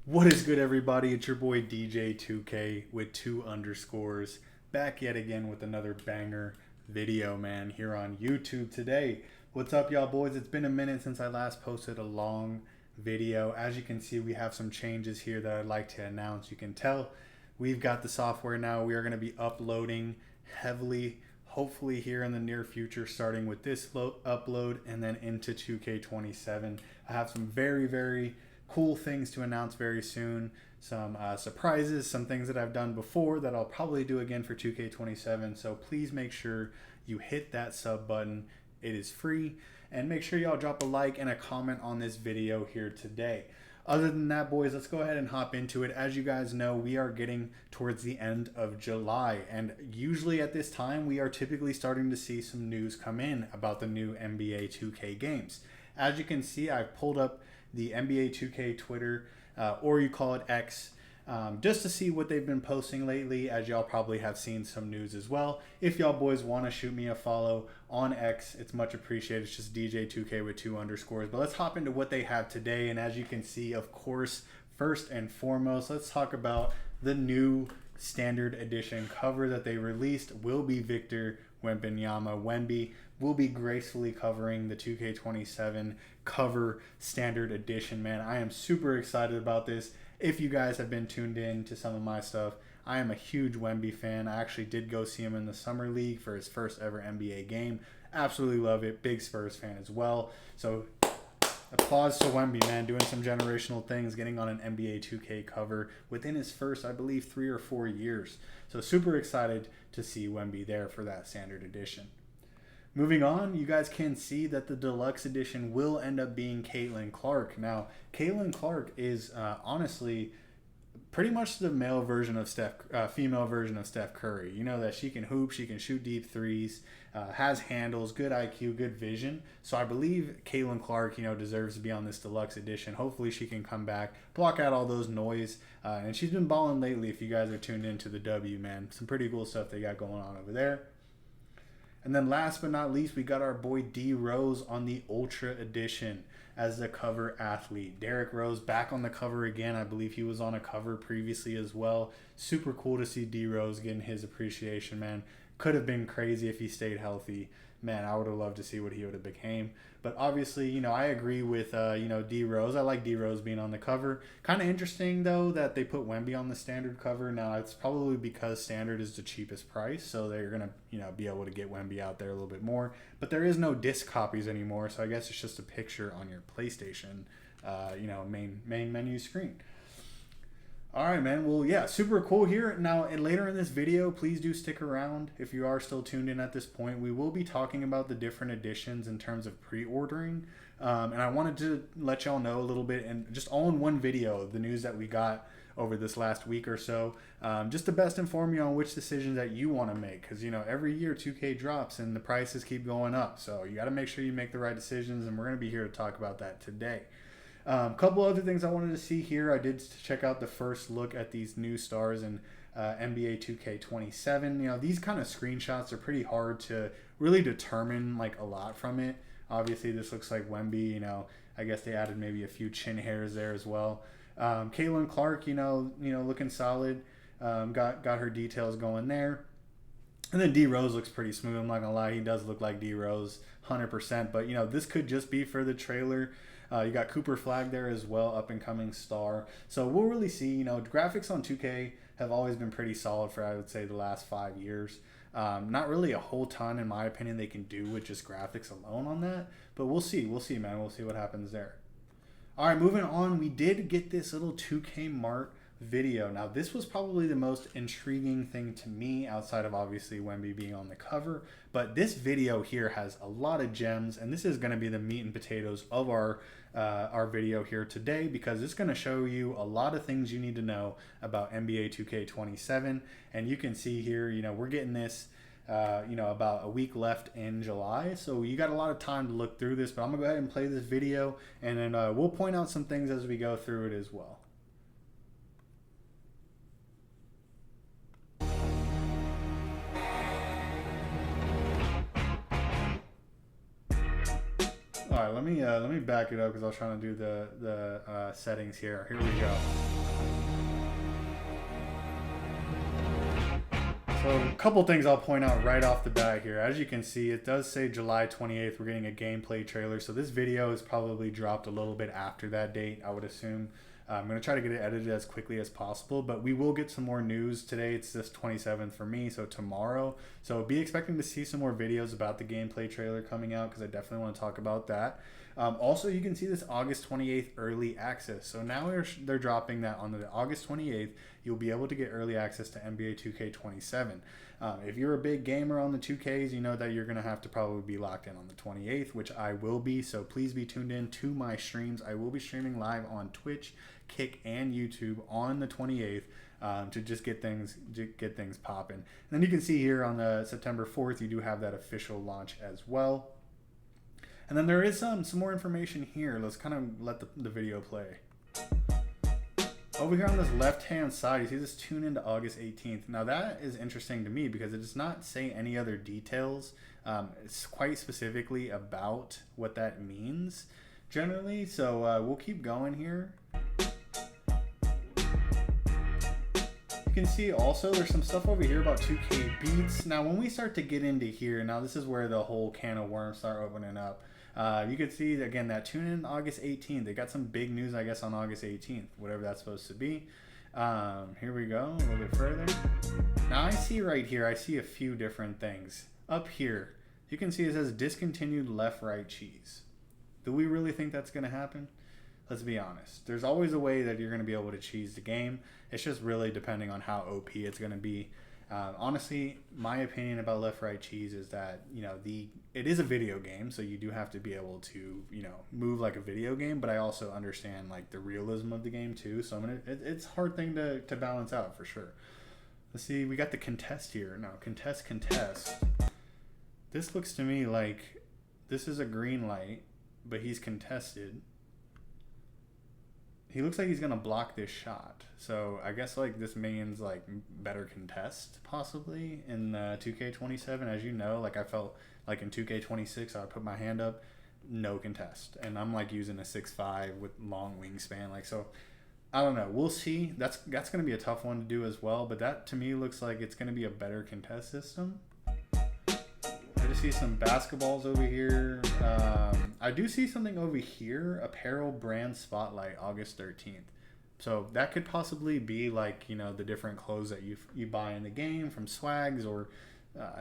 What is good, everybody? It's your boy DJ2K with 2 underscores, back yet again with another banger video, man, here on YouTube today. What's up, y'all boys? It's been a minute since I last posted a long video. As you can see, we have some changes here that I'd like to announce. You can tell we've got the software now. We are going to be uploading heavily, hopefully here in the near future, starting with this upload and then into 2K27. I have some very cool things to announce very soon. Some surprises, some things that I've done before that I'll probably do again for 2K27. So please make sure you hit that sub button. It is free. And make sure y'all drop a like and a comment on this video here today. Other than that, boys, let's go ahead and hop into it. As you guys know, we are getting towards the end of July. And usually at this time, we are typically starting to see some news come in about the new NBA 2K games. As you can see, I've pulled up the NBA 2K Twitter, or you call it X, just to see what they've been posting lately, as y'all probably have seen some news as well. If y'all boys want to shoot me a follow on X, it's much appreciated. It's just DJ2K with 2 underscores. But let's hop into what they have today. And as you can see, of course, first and foremost, let's talk about the new standard edition cover that they released. Will be Victor Wembanyama. Wemby will be gracefully covering the 2K27 cover standard edition, man. I am super excited about this. If you guys have been tuned in to some of my stuff, I am a huge Wemby fan. I actually did go see him in the Summer League for his first ever NBA game. Absolutely love it. Big Spurs fan as well. So applause to Wemby, man, doing some generational things, getting on an NBA 2K cover within his first, I believe, 3 or 4 years. So super excited to see Wemby there for that standard edition. Moving on, you guys can see that the deluxe edition will end up being Caitlin Clark. Now, Caitlin Clark is honestly pretty much the female version of Steph Curry. You know that she can hoop, she can shoot deep threes, has handles, good IQ, good vision. So I believe Caitlin Clark, deserves to be on this deluxe edition. Hopefully she can come back, block out all those noise. And she's been balling lately if you guys are tuned into the W, man. Some pretty cool stuff they got going on over there. And then last but not least, we got our boy D Rose on the Ultra Edition as the cover athlete. Derrick Rose back on the cover again. I believe he was on a cover previously as well. Super cool to see D Rose getting his appreciation, man. Could have been crazy if he stayed healthy. Man, I would have loved to see what he would have became. But obviously, I agree with, D Rose. I like D Rose being on the cover. Kind of interesting, though, that they put Wemby on the standard cover. Now, it's probably because standard is the cheapest price, so they're going to, be able to get Wemby out there a little bit more. But there is no disc copies anymore, so I guess it's just a picture on your PlayStation, main menu screen. All right, man. Well, yeah, super cool here. Now, and later in this video, please do stick around. If you are still tuned in at this point, we will be talking about the different editions in terms of pre-ordering. And I wanted to let y'all know a little bit, and just all in one video, the news that we got over this last week or so, just to best inform you on which decisions that you want to make. Because, every year 2K drops and the prices keep going up. So you got to make sure you make the right decisions, and we're going to be here to talk about that today. A couple other things I wanted to see here. I did check out the first look at these new stars in NBA 2K27. These kind of screenshots are pretty hard to really determine a lot from it. Obviously, this looks like Wemby. I guess they added maybe a few chin hairs there as well. Caitlin Clark, looking solid. Got her details going there. And then D Rose looks pretty smooth. I'm not gonna lie, he does look like D Rose, 100%. But this could just be for the trailer. You got Cooper Flag there as well, up and coming star. So we'll really see. Graphics on 2K have always been pretty solid for, I would say, the last 5 years. Not really a whole ton, in my opinion, they can do with just graphics alone on that. But we'll see. We'll see, man. We'll see what happens there. All right, moving on. We did get this little 2K Mart video. Now, this was probably the most intriguing thing to me outside of obviously Wemby being on the cover. But this video here has a lot of gems, and this is going to be the meat and potatoes of our video here today, because it's going to show you a lot of things you need to know about NBA 2K27. And you can see here, we're getting this about a week left in July, so you got a lot of time to look through this. But I'm gonna go ahead and play this video, and then we'll point out some things as we go through it as well. All right, let me back it up because I was trying to do the settings here. Here we go. So a couple things I'll point out right off the bat here. As you can see, it does say July 28th. We're getting a gameplay trailer. So this video is probably dropped a little bit after that date, I would assume. I'm going to try to get it edited as quickly as possible, but we will get some more news today. It's this 27th for me, so tomorrow. So be expecting to see some more videos about the gameplay trailer coming out because I definitely want to talk about that. Also, you can see this August 28th early access. So now they're dropping that on the August 28th. You'll be able to get early access to NBA 2K27. If you're a big gamer on the 2Ks, you know that you're going to have to probably be locked in on the 28th, which I will be. So please be tuned in to my streams. I will be streaming live on Twitch, Kick, and YouTube on the 28th to just get things popping. And then you can see here on the September 4th, you do have that official launch as well. And then there is some more information here. Let's kind of let the video play. Over here on this left-hand side, you see this tune into August 18th. Now that is interesting to me because it does not say any other details. It's quite specifically about what that means generally. So we'll keep going here. You can see also there's some stuff over here about 2K beats. Now when we start to get into here, now this is where the whole can of worms start opening up. You can see, again, that tune in August 18th. They got some big news, I guess, on August 18th, whatever that's supposed to be. Here we go, a little bit further. Now, I see right here, I see a few different things. Up here, you can see it says discontinued left-right cheese. Do we really think that's going to happen? Let's be honest. There's always a way that you're going to be able to cheese the game. It's just really depending on how OP it's going to be. Honestly, my opinion about left-right cheese is that, you know, it is a video game, so you do have to be able to, you know, move like a video game, but I also understand like the realism of the game too. So it's a hard thing to balance out for sure. Let's see, we got the contest here. Now, contest. This looks to me like this is a green light, but he's contested. He looks like he's going to block this shot. So I guess like this means like better contest possibly in 2K27. As you know, like I felt like in 2K26, I would put my hand up, no contest. And I'm like using a 6'5" with long wingspan. Like, so I don't know. We'll see. That's going to be a tough one to do as well. But that to me looks like it's going to be a better contest system. I just see some basketballs over here. I do see something over here, apparel brand spotlight, August 13th. So that could possibly be like, you know, the different clothes that you buy in the game from Swags or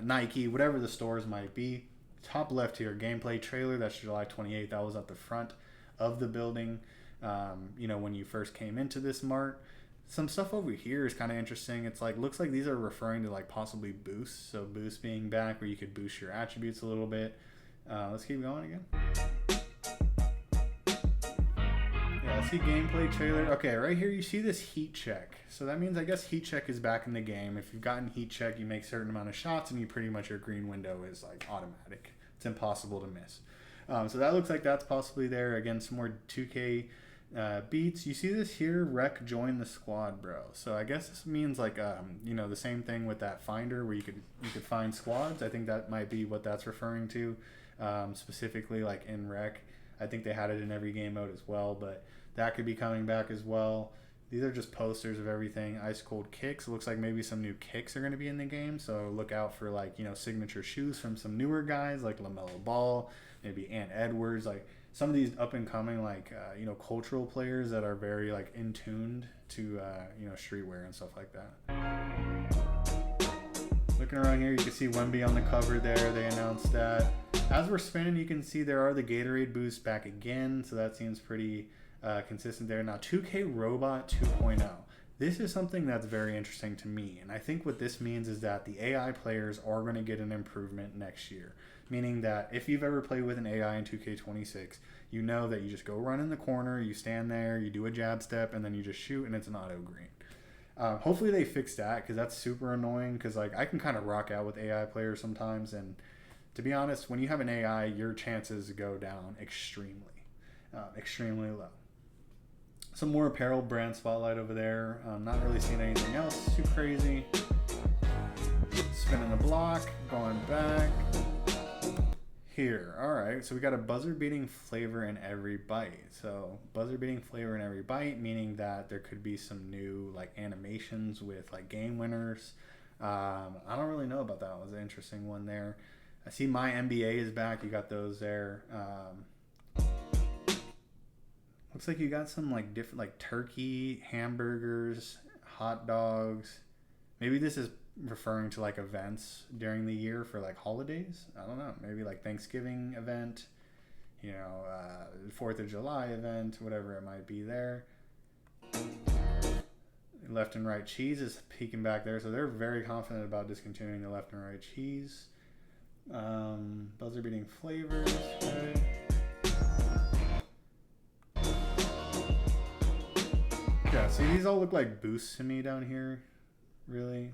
Nike, whatever the stores might be. Top left here, gameplay trailer. That's July 28th. That was at the front of the building, you know, when you first came into this mart. Some stuff over here is kind of interesting. It's like, looks like these are referring to like possibly boosts. So boost being back where you could boost your attributes a little bit. Let's keep going again. Yeah, let's see gameplay trailer. Okay, right here you see this heat check. So that means I guess heat check is back in the game. If you've gotten heat check, you make a certain amount of shots and you pretty much your green window is like automatic. It's impossible to miss. So that looks like that's possibly there. Again, some more 2K beats. You see this here, rec join the squad, bro. So I guess this means like you know, the same thing with that finder where you could find squads. I think that might be what that's referring to, specifically like in rec. I think they had it in every game mode as well, but that could be coming back as well. These are just posters of everything. Ice cold kicks. It looks like maybe some new kicks are going to be in the game, so look out for like, you know, signature shoes from some newer guys like LaMelo Ball, maybe Ant Edwards, like some of these up and coming like you know, cultural players that are very like in tuned to you know, streetwear and stuff like that. Looking around here, you can see Wemby on the cover there. They announced that. As we're spinning, you can see there are the Gatorade boosts back again, so that seems pretty consistent there. Now 2K Robot 2.0. This is something that's very interesting to me, and I think what this means is that the AI players are going to get an improvement next year. Meaning that if you've ever played with an AI in 2K26, you know that you just go run in the corner, you stand there, you do a jab step, and then you just shoot, and it's an auto green. Hopefully they fix that, because that's super annoying, because like I can kind of rock out with AI players sometimes, and to be honest, when you have an AI, your chances go down extremely low. Some more apparel brand spotlight over there. Not really seeing anything else too crazy. Spinning the block, going back. here. All right, so we got a buzzer beating flavor in every bite. So buzzer beating flavor in every bite, meaning that there could be some new like animations with like game winners. I don't really know about that. It was an interesting one there. I see my NBA is back. You got those there. Looks like you got some like different like turkey, hamburgers, hot dogs. Maybe this is referring to like events during the year for like holidays. I don't know. Maybe like Thanksgiving event, 4th of July event, whatever it might be there. Left and right cheese is peeking back there. So they're very confident about discontinuing the left and right cheese. Buzzer beating flavors. Right? Yeah, see, these all look like boosts to me down here. Really.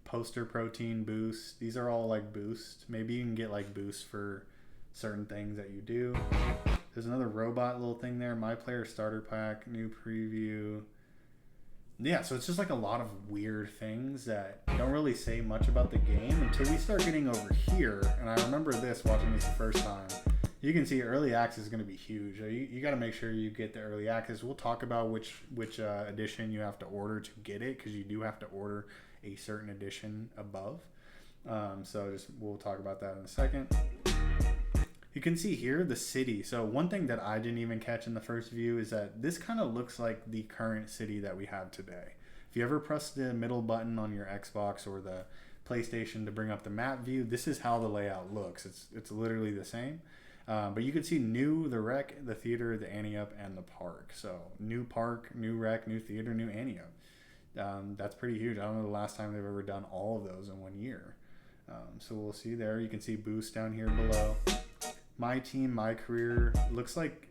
Poster protein boost. These are all like boosts. Maybe you can get like boosts for certain things that you do. There's another robot little thing there. My player starter pack, new preview. Yeah, so it's just like a lot of weird things that don't really say much about the game until we start getting over here. And I remember this watching this the first time. You can see early access is going to be huge. You got to make sure you get the early access. We'll talk about which edition you have to order to get it, because you do have to order a certain edition above. We'll talk about that in a second. You can see here the city. So one thing that I didn't even catch in the first view is that this kind of looks like the current city that we have today. If you ever press the middle button on your Xbox or the PlayStation to bring up the map view, this is how the layout looks. It's literally the same. But you can see new, the rec, the theater, the Ante-Up, and the park. So new park, new rec, new theater, new Ante-Up. That's pretty huge. I don't know the last time they've ever done all of those in 1 year. So we'll see there. You can see boost down here below. My team, my career. Looks like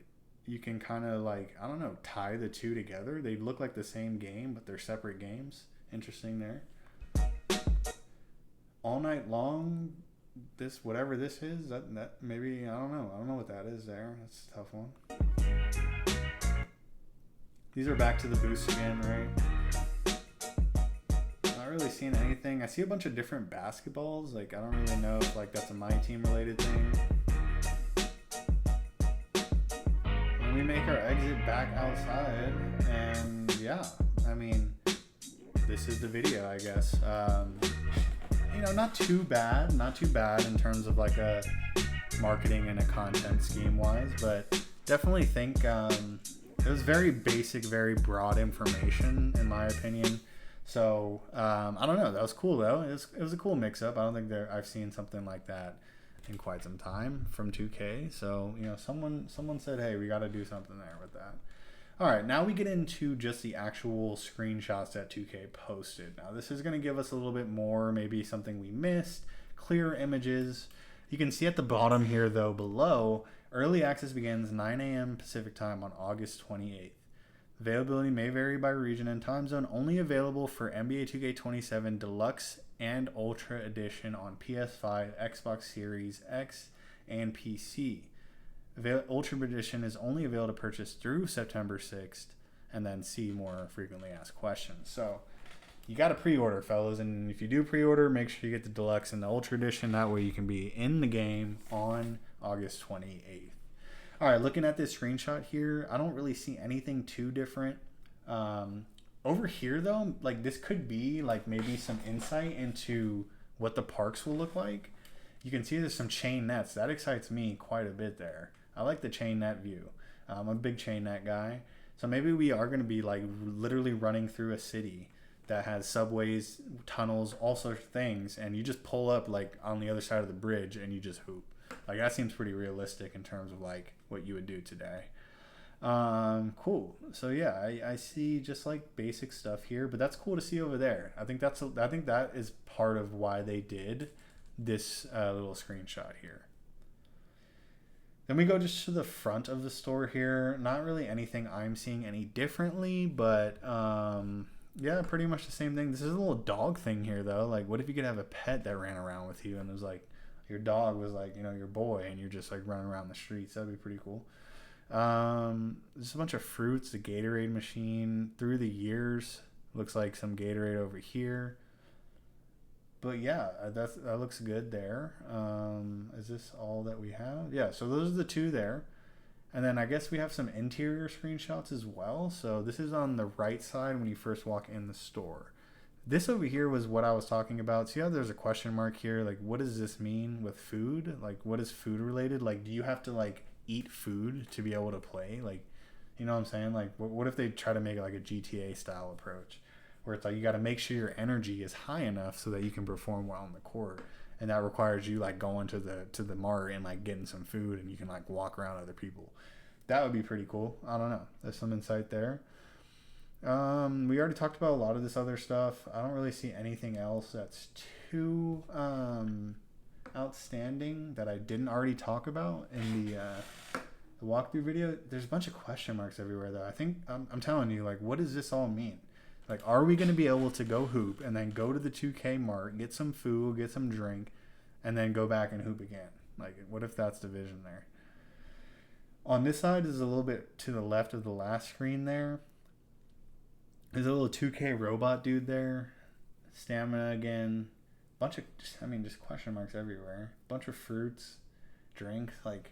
you can kind of like, I don't know, tie the two together. They look like the same game, but they're separate games. Interesting there. All night long. This, whatever this is, that maybe, I don't know what that is there. That's a tough one. These are back to the boost again, right? Not really seeing anything. I see a bunch of different basketballs. Like, I don't really know if like that's a my team related thing. And we make our exit back outside, and yeah, I mean, this is the video, I guess. Not too bad in terms of like a marketing and a content scheme wise, but definitely think it was very basic, very broad information in my opinion. So I don't know, that was cool though. It was a cool mix up. I don't think I've seen something like that in quite some time from 2K. So someone said, hey, we got to do something there with that. All right, now we get into just the actual screenshots that 2K posted. Now, this is going to give us a little bit more, maybe something we missed, clear images. You can see at the bottom here, though, below, early access begins 9 a.m. Pacific time on August 28th. Availability may vary by region and time zone, only available for NBA 2K27 Deluxe and Ultra Edition on PS5, Xbox Series X, and PC. Ultra Edition is only available to purchase through September 6th, and then see more frequently asked questions. So you got to pre-order, fellas, and if you do pre-order, make sure you get the Deluxe and the Ultra Edition. That way you can be in the game on August 28th. All right, looking at this screenshot here, I don't really see anything too different. Over here, though, like this could be like maybe some insight into what the parks will look like. You can see there's some chain nets. That excites me quite a bit there. I like the chain net view. I'm a big chain net guy. So maybe we are going to be like literally running through a city that has subways, tunnels, all sorts of things. And you just pull up like on the other side of the bridge and you just hoop. Like that seems pretty realistic in terms of like what you would do today. Cool. So yeah, I see just like basic stuff here, but that's cool to see over there. I think that is part of why they did this little screenshot here. Then we go just to the front of the store here. Not really anything I'm seeing any differently, but yeah, pretty much the same thing. This is a little dog thing here though. Like what if you could have a pet that ran around with you and it was like your dog was like, your boy, and you're just like running around the streets. That'd be pretty cool. There's a bunch of fruits, the Gatorade machine through the years. Looks like some Gatorade over here. But yeah, that looks good there. Is this all that we have? Yeah, so those are the two there. And then I guess we have some interior screenshots as well. So this is on the right side when you first walk in the store. This over here was what I was talking about. See how there's a question mark here? Like, what does this mean with food? Like, what is food related? Like, do you have to, like, eat food to be able to play? Like, you know what I'm saying? Like, what if they try to make it like a GTA style approach? Where it's like you got to make sure your energy is high enough so that you can perform well on the court. And that requires you, like, going to the mart and, like, getting some food, and you can, like, walk around other people. That would be pretty cool. I don't know. There's some insight there. We already talked about a lot of this other stuff. I don't really see anything else that's too outstanding that I didn't already talk about in the walkthrough video. There's a bunch of question marks everywhere, though. I think I'm telling you, like, what does this all mean? Like, are we going to be able to go hoop and then go to the 2K Mart, get some food, get some drink, and then go back and hoop again? Like, what if that's the vision there? On this side is a little bit to the left of the last screen there. There's a little 2K robot dude there. Stamina again. Bunch of, just question marks everywhere. Bunch of fruits, drinks, like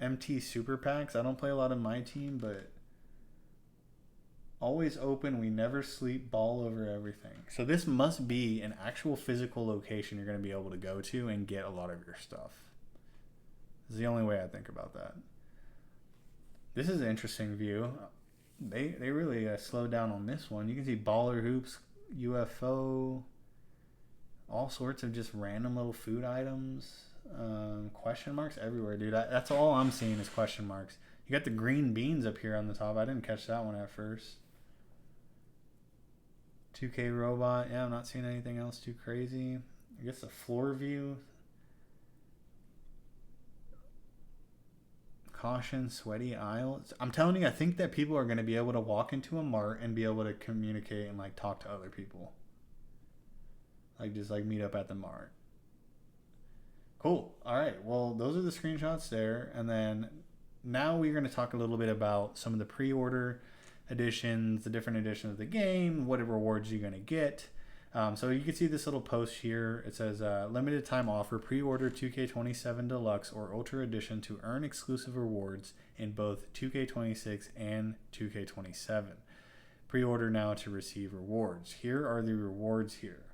MT super packs. I don't play a lot of my team, but always open, we never sleep, ball over everything. So this must be an actual physical location you're going to be able to go to and get a lot of your stuff. This is the only way I think about that. This is an interesting view. They really slowed down on this one. You can see baller hoops, UFO, all sorts of just random little food items. Question marks everywhere, dude. That's all I'm seeing is question marks. You got the green beans up here on the top. I didn't catch that one at first. 2K robot. Yeah, I'm not seeing anything else too crazy. I guess the floor view. Caution, sweaty aisle. I'm telling you, I think that people are going to be able to walk into a mart and be able to communicate and, like, talk to other people. Like, just, like, meet up at the mart. Cool. All right. Well, those are the screenshots there. And then now we're going to talk a little bit about some of the pre-order editions, the different editions of the game, what rewards you're going to get. So you can see this little post here. It says, limited time offer, pre-order 2K27 Deluxe or Ultra Edition to earn exclusive rewards in both 2K26 and 2K27. Pre-order now to receive rewards. Here are the rewards here.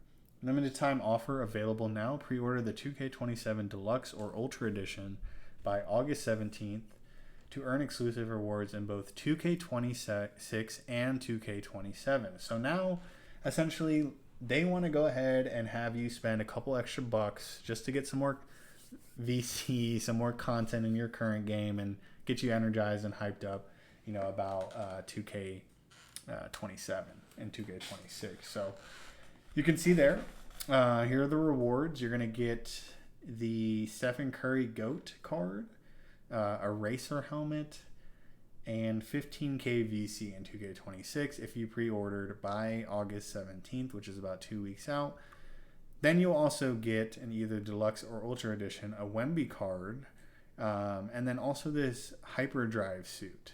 Limited time offer available now. Pre-order the 2K27 Deluxe or Ultra Edition by August 17th to earn exclusive rewards in both 2K26 and 2K27. So now, essentially, they want to go ahead and have you spend a couple extra bucks just to get some more VC, some more content in your current game, and get you energized and hyped up, about 2K27 and 2K26. So you can see there, here are the rewards. You're going to get the Stephen Curry GOAT card, a racer helmet, and 15K VC in 2K26 if you pre-ordered by August 17th, which is about 2 weeks out. Then you'll also get in either Deluxe or Ultra Edition a Wemby card, and then also this Hyperdrive suit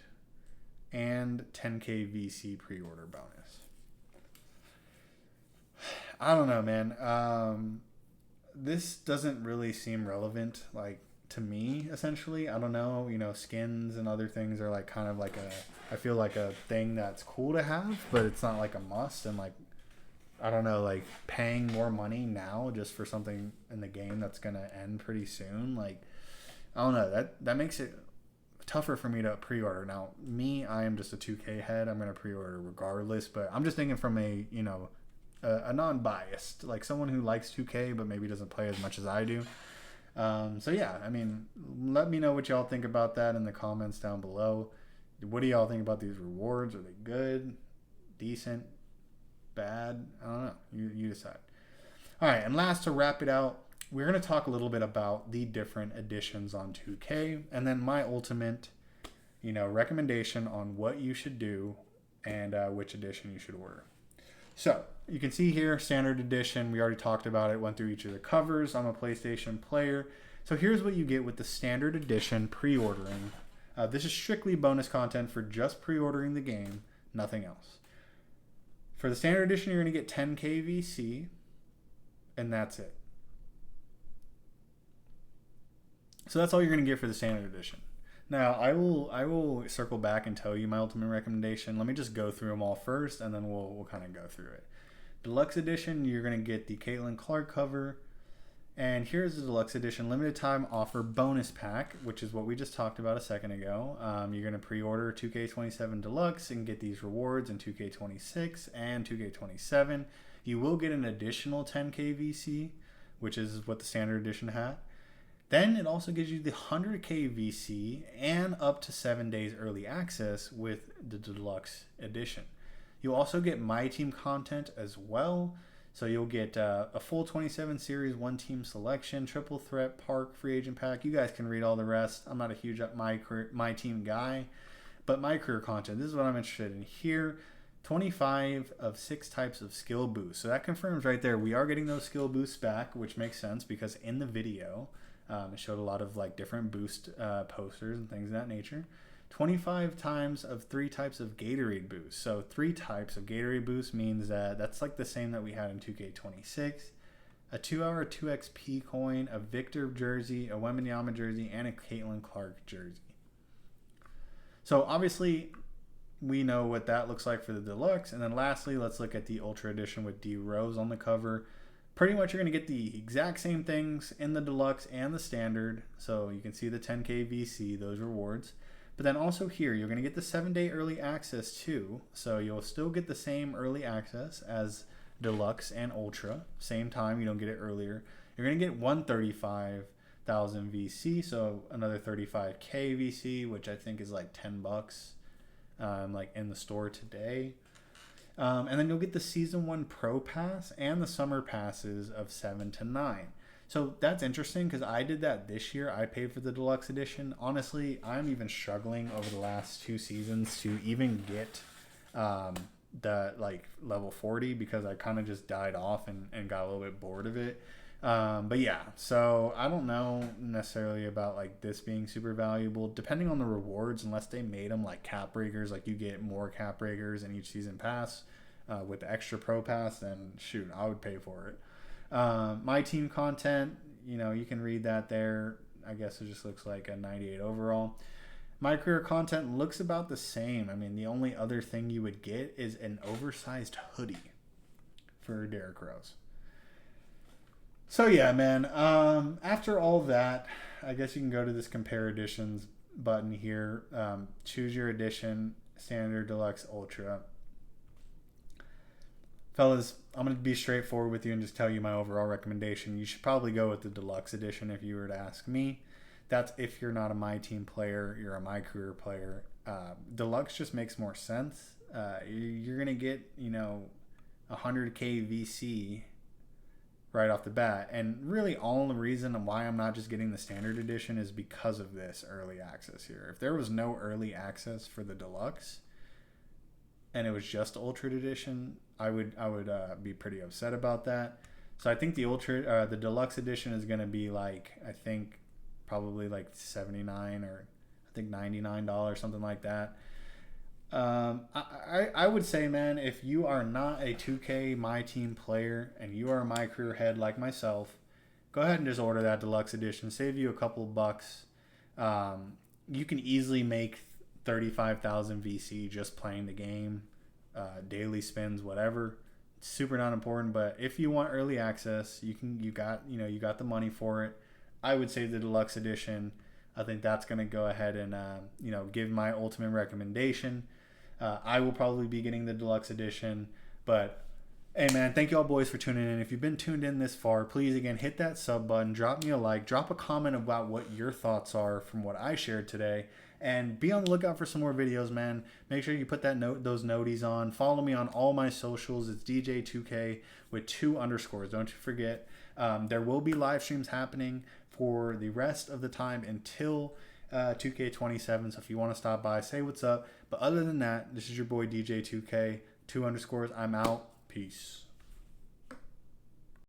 and 10K VC pre-order bonus. I don't know, man. This doesn't really seem relevant, like, to me, essentially. I don't know, skins and other things are, like, kind of like I feel like a thing that's cool to have, but it's not like a must. And, like, I don't know, like, paying more money now just for something in the game that's gonna end pretty soon, like, I don't know, that makes it tougher for me to pre-order. Now, I am just a 2K head. I'm gonna pre-order regardless, but I'm just thinking from a non-biased, like, someone who likes 2K but maybe doesn't play as much as I do. So yeah, let me know what y'all think about that in the comments down below. What do y'all think about these rewards? Are they good, decent, bad? I don't know. You decide. All right, and last, to wrap it out, we're going to talk a little bit about the different editions on 2K, and then my ultimate, recommendation on what you should do and which edition you should order. So you can see here, standard edition. We already talked about it, went through each of the covers. I'm a PlayStation player. So here's what you get with the standard edition pre-ordering. This is strictly bonus content for just pre-ordering the game, nothing else. For the standard edition, you're going to get 10K VC, and that's it. So that's all you're going to get for the standard edition. Now, I will circle back and tell you my ultimate recommendation. Let me just go through them all first, and then we'll kind of go through it. Deluxe edition, you're going to get the Caitlin Clark cover. And here's the deluxe edition limited time offer bonus pack, which is what we just talked about a second ago. You're going to pre-order 2K27 Deluxe and get these rewards in 2K26 and 2K27. You will get an additional 10K VC, which is what the standard edition had. Then it also gives you the 100K VC and up to 7 days early access with the deluxe edition. You'll also get My Team content as well. So you'll get a full 27 series, one team selection, triple threat, park, free agent pack. You guys can read all the rest. I'm not a huge My Team guy, but my career content, this is what I'm interested in here. 25 of 6 types of skill boosts. So that confirms right there we are getting those skill boosts back, which makes sense because in the video it showed a lot of like different boost posters and things of that nature. 25 times of 3 types of Gatorade boosts. So 3 types of Gatorade boost means that that's like the same that we had in 2K26. A 2-hour 2XP coin, a Victor jersey, a Wembanyama jersey, and a Caitlin Clark jersey. So obviously we know what that looks like for the deluxe. And then lastly, let's look at the Ultra Edition with D Rose on the cover. Pretty much you're going to get the exact same things in the deluxe and the standard. So you can see the 10K VC, those rewards. But then also here, you're going to get the 7-day early access too. So you'll still get the same early access as Deluxe and Ultra. Same time, you don't get it earlier. You're going to get 135,000 VC, so another 35K VC, which I think is like $10, like in the store today. And then you'll get the Season 1 Pro Pass and the Summer Passes of 7 to 9. So that's interesting because I did that this year. I paid for the deluxe edition. Honestly, I'm even struggling over the last 2 seasons to even get the like level 40 because I kind of just died off and got a little bit bored of it. But yeah, so I don't know necessarily about like this being super valuable depending on the rewards, unless they made them like cap breakers, like you get more cap breakers in each season pass with the extra pro pass, then shoot, I would pay for it. My team content, you know, you can read that there. I guess it just looks like a 98 overall. My career content looks about the same. I mean, the only other thing you would get is an oversized hoodie for Derrick Rose. So yeah, man, after all that, I guess you can go to this compare editions button here. Choose your edition, standard, deluxe, ultra. Fellas, I'm going to be straightforward with you and just tell you my overall recommendation. You should probably go with the deluxe edition if you were to ask me. That's if you're not a My Team player, you're a My Career player. Deluxe just makes more sense. You're going to get, you know, 100K VC right off the bat. And really all the reason why I'm not just getting the standard edition is because of this early access here. If there was no early access for the deluxe and it was just ultra edition, I would be pretty upset about that. So I think the deluxe edition is going to be like, I think probably like $79 or I think $99, something like that. I would say, man, if you are not a 2K My Team player and you are a My Career head like myself, go ahead and just order that deluxe edition. Save you a couple bucks. You can easily make 35,000 VC just playing the game. Daily spins, whatever. It's super not important, but if you want early access, you got the money for it. I would say the deluxe edition. I think that's going to go ahead and give my ultimate recommendation. I will probably be getting the deluxe edition, but hey man, thank you all boys for tuning in. If you've been tuned in this far, please again hit that sub button, drop me a like, drop a comment about what your thoughts are from what I shared today. And be on the lookout for some more videos, man. Make sure you put those noties on. Follow me on all my socials. It's DJ2K with 2 underscores. Don't you forget. There will be live streams happening for the rest of the time until 2K27. So if you want to stop by, say what's up. But other than that, this is your boy DJ2K, 2 underscores. I'm out. Peace.